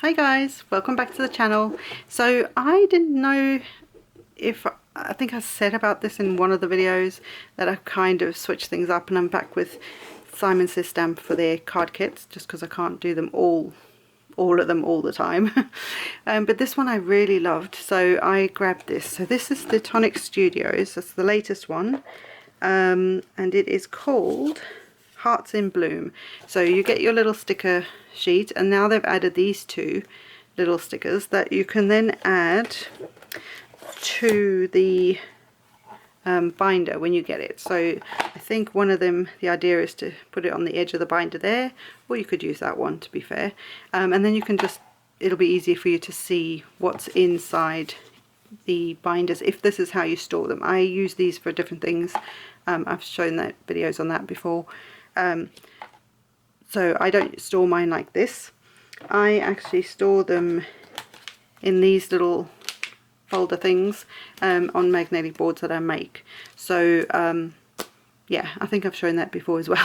Hi guys, welcome back to the channel. So I didn't know if, I think I said about this in one of the videos that I've kind of switched things up and I'm back with Simon Says Stamp for their card kits just because I can't do them all of them all the time. But this one I really loved, so I grabbed this. So this is the Tonic Studios, that's the latest one, and it is called Hearts in Bloom. So you get your little sticker sheet, and now they've added these two little stickers that you can then add to the binder when you get it. So I think one of them, the idea is to put it on the edge of the binder there, or you could use that one to be fair, and then you can just, it'll be easier for you to see what's inside the binders if this is how you store them. I use these for different things. I've shown that videos on that before. So I don't store mine like this. I actually store them in these little folder things on magnetic boards that I make. So yeah, I think I've shown that before as well.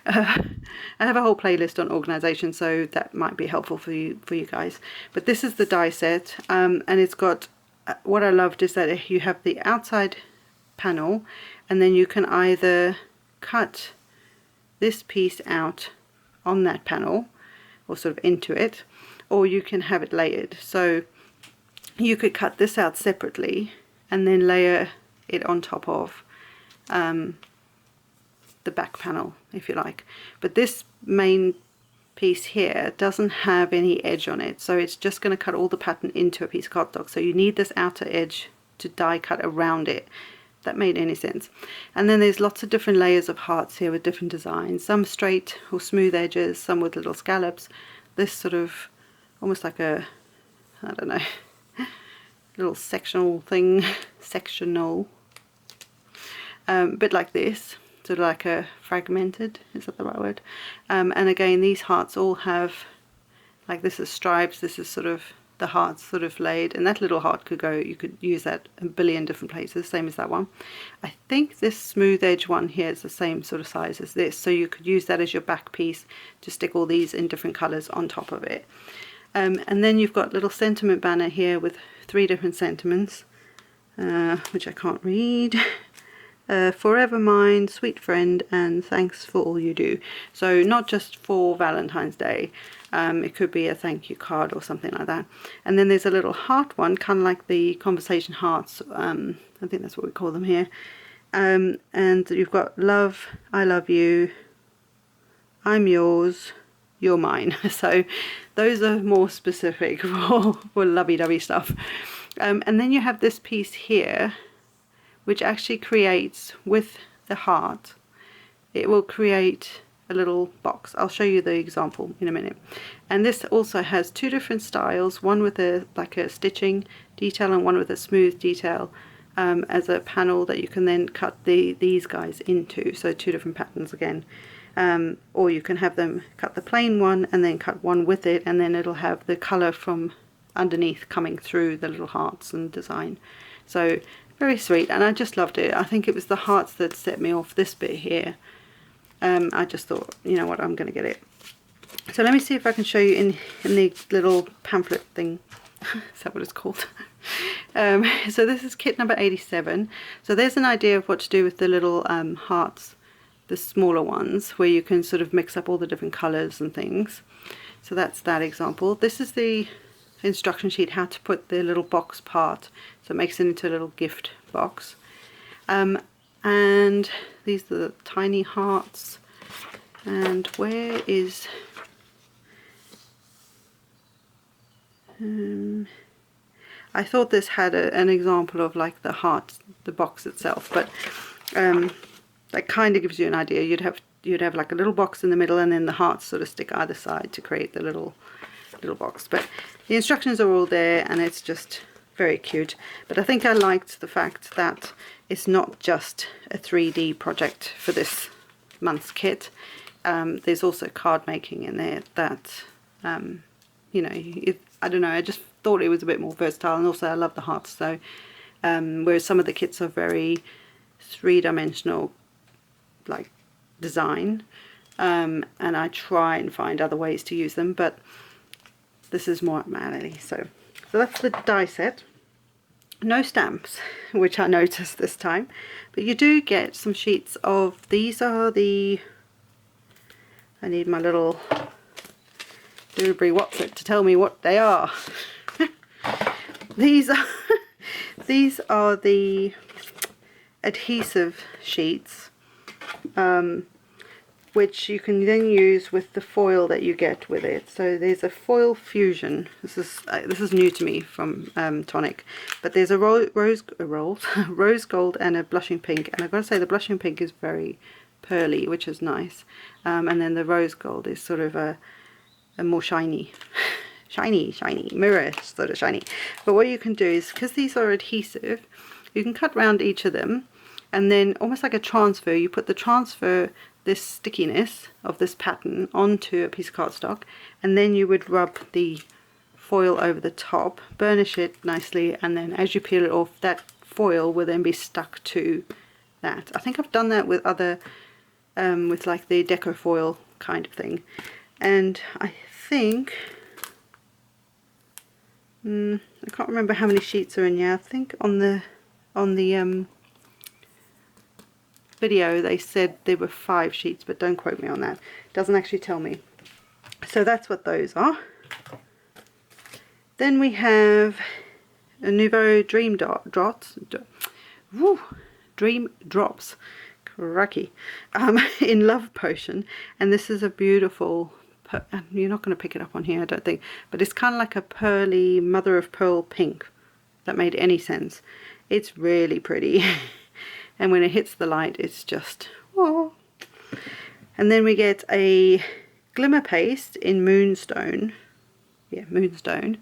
I have a whole playlist on organisation, so that might be helpful for you guys. But this is the die set, and it's got, what I loved is that you have the outside panel, and then you can either cut this piece out on that panel or sort of into it, or you can have it layered. So you could cut this out separately and then layer it on top of the back panel if you like. But this main piece here doesn't have any edge on it, so it's just going to cut all the pattern into a piece of cardstock. So you need this outer edge to die cut around it. If that made any sense. And then there's lots of different layers of hearts here with different designs, some straight or smooth edges, some with little scallops. This sort of almost like a, I don't know, little sectional thing, bit like this, sort of like a fragmented, is that the right word? And again, these hearts all have, like this is stripes, this is sort of the hearts sort of laid, and that little heart could go, you could use that a billion different places, same as that one. I think this smooth edge one here is the same sort of size as this, so you could use that as your back piece to stick all these in different colours on top of it. And then you've got little sentiment banner here with 3 different sentiments, which I can't read. Forever mine, sweet friend, and thanks for all you do. So not just for Valentine's Day, it could be a thank you card or something like that. And then there's a little heart one, kind of like the conversation hearts, I think that's what we call them here. And you've got love, I love you, I'm yours, you're mine. So those are more specific for lovey-dovey stuff. And then you have this piece here, which actually creates, with the heart, it will create a little box. I'll show you the example in a minute. And this also has 2 different styles, one with a like a stitching detail and one with a smooth detail, as a panel that you can then cut these guys into. So 2 different patterns again. Or you can have them cut the plain one and then cut one with it, and then it'll have the colour from underneath coming through the little hearts and design. So very sweet, and I just loved it. I think it was the hearts that set me off this bit here. I just thought, you know what, I'm going to get it. So let me see if I can show you in the little pamphlet thing. Is that what it's called? So this is kit number 87. So there's an idea of what to do with the little hearts, the smaller ones, where you can sort of mix up all the different colours and things. So that's that example. This is the instruction sheet how to put the little box part, so it makes it into a little gift box. And these are the tiny hearts. And where is I thought this had an example of like the heart, the box itself, but that kind of gives you an idea. You'd have like a little box in the middle, and then the hearts sort of stick either side to create the little box. But the instructions are all there, and it's just very cute. But I think I liked the fact that it's not just a 3D project for this month's kit. There's also card making in there that you know, I don't know, I just thought it was a bit more versatile, and also I love the hearts. So whereas some of the kits are very 3-dimensional like design, and I try and find other ways to use them, but this is more up my alley. So that's the die set. No stamps, which I noticed this time, but you do get some sheets of, these are the, I need my little Dewberry Whatsit to tell me what they are. These are the adhesive sheets, which you can then use with the foil that you get with it. So there's a foil fusion. This is new to me from Tonic, but there's a rose gold and a blushing pink, and I've got to say the blushing pink is very pearly, which is nice, and then the rose gold is sort of a more shiny mirror sort of shiny. But what you can do is, because these are adhesive, you can cut round each of them, and then almost like a transfer, you put this stickiness of this pattern onto a piece of cardstock, and then you would rub the foil over the top, burnish it nicely, and then as you peel it off, that foil will then be stuck to that. I think I've done that with other with like the deco foil kind of thing, and I think I can't remember how many sheets are in here. I think on the video they said there were 5 sheets, but don't quote me on that. It doesn't actually tell me. So that's what those are. Then we have a Nouveau Dream Drops, cracky, in Love Potion, and this is a beautiful, you're not going to pick it up on here I don't think, but it's kind of like a pearly mother of pearl pink, if that made any sense. It's really pretty. And when it hits the light, it's just, oh. And then we get a glimmer paste in Moonstone. Yeah, Moonstone.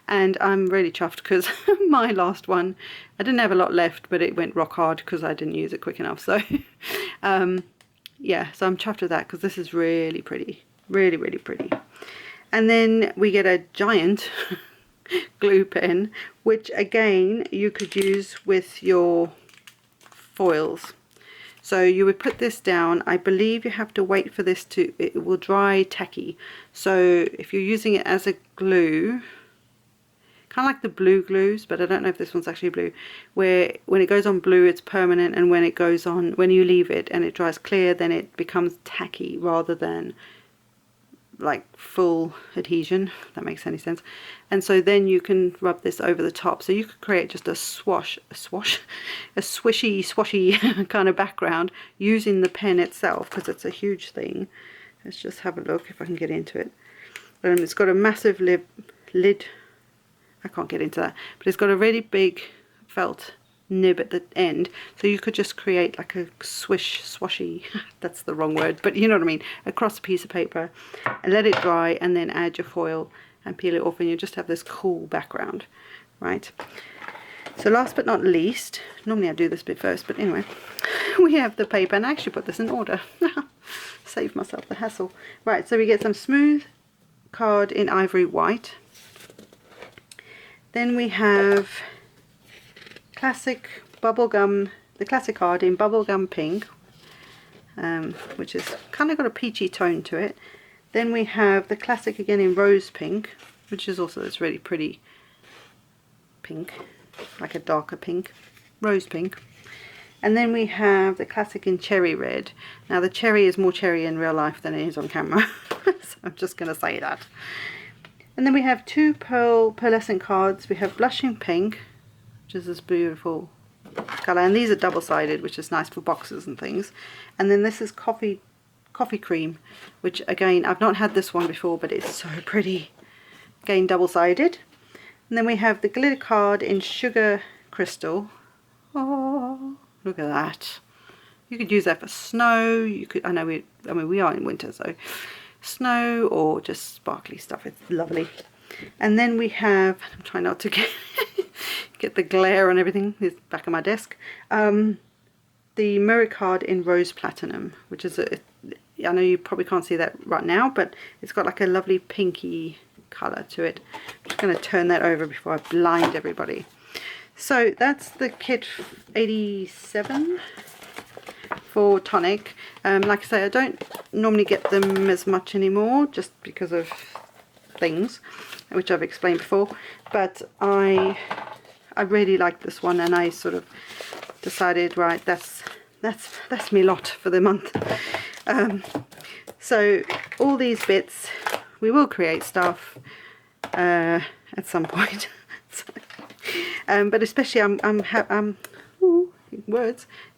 And I'm really chuffed because my last one, I didn't have a lot left, but it went rock hard because I didn't use it quick enough. So, yeah, so I'm chuffed with that because this is really pretty. Really, really pretty. And then we get a giant glue pen, which again, you could use with your foils. So you would put this down. I believe you have to wait for this to, it will dry tacky. So if you're using it as a glue, kind of like the blue glues, but I don't know if this one's actually blue, where when it goes on blue it's permanent, and when it goes on, when you leave it and it dries clear, then it becomes tacky rather than like full adhesion, if that makes any sense. And so then you can rub this over the top, so you could create just a swishy swashy kind of background using the pen itself, because it's a huge thing. Let's just have a look if I can get into it. It's got a massive lid. I can't get into that, but it's got a really big felt nib at the end, so you could just create like a swashy, that's the wrong word, but you know what I mean, across a piece of paper, and let it dry, and then add your foil and peel it off, and you just have this cool background, right? So last but not least, normally I do this bit first, but anyway, we have the paper, and I actually put this in order. Save myself the hassle. Right, so we get some smooth card in ivory white. Then we have classic bubblegum, the classic card in bubblegum pink, which is kind of got a peachy tone to it. Then we have the classic again in rose pink, which is also this really pretty pink, like a darker pink, rose pink. And then we have the classic in cherry red. Now the cherry is more cherry in real life than it is on camera, so I'm just going to say that. And then we have 2 pearlescent cards. We have blushing pink, which is this beautiful colour, and these are double-sided, which is nice for boxes and things. And then this is coffee cream, which again, I've not had this one before, but it's so pretty. Again, double-sided. And then we have the glitter card in sugar crystal. Oh, look at that. You could use that for snow. You could, I mean we are in winter, so snow or just sparkly stuff. It's lovely. And then we have, I'm trying not to get the glare on everything, it's back of my desk, the mirror card in rose platinum, which is I know you probably can't see that right now, but it's got like a lovely pinky colour to it. I'm just going to turn that over before I blind everybody. So that's the kit 87 for Tonic. Like I say, I don't normally get them as much anymore just because of things, which I've explained before, but I really like this one, and I sort of decided, right, that's me lot for the month. So all these bits, we will create stuff at some point. So, but especially I'm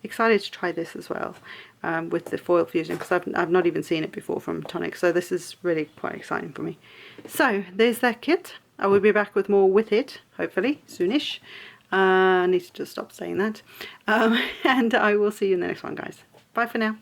excited to try this as well, with the foil fusion, because I've not even seen it before from Tonic, so this is really quite exciting for me. So there's that kit. I will be back with more with it, hopefully soonish. I need to just stop saying that, and I will see you in the next one, guys. Bye for now.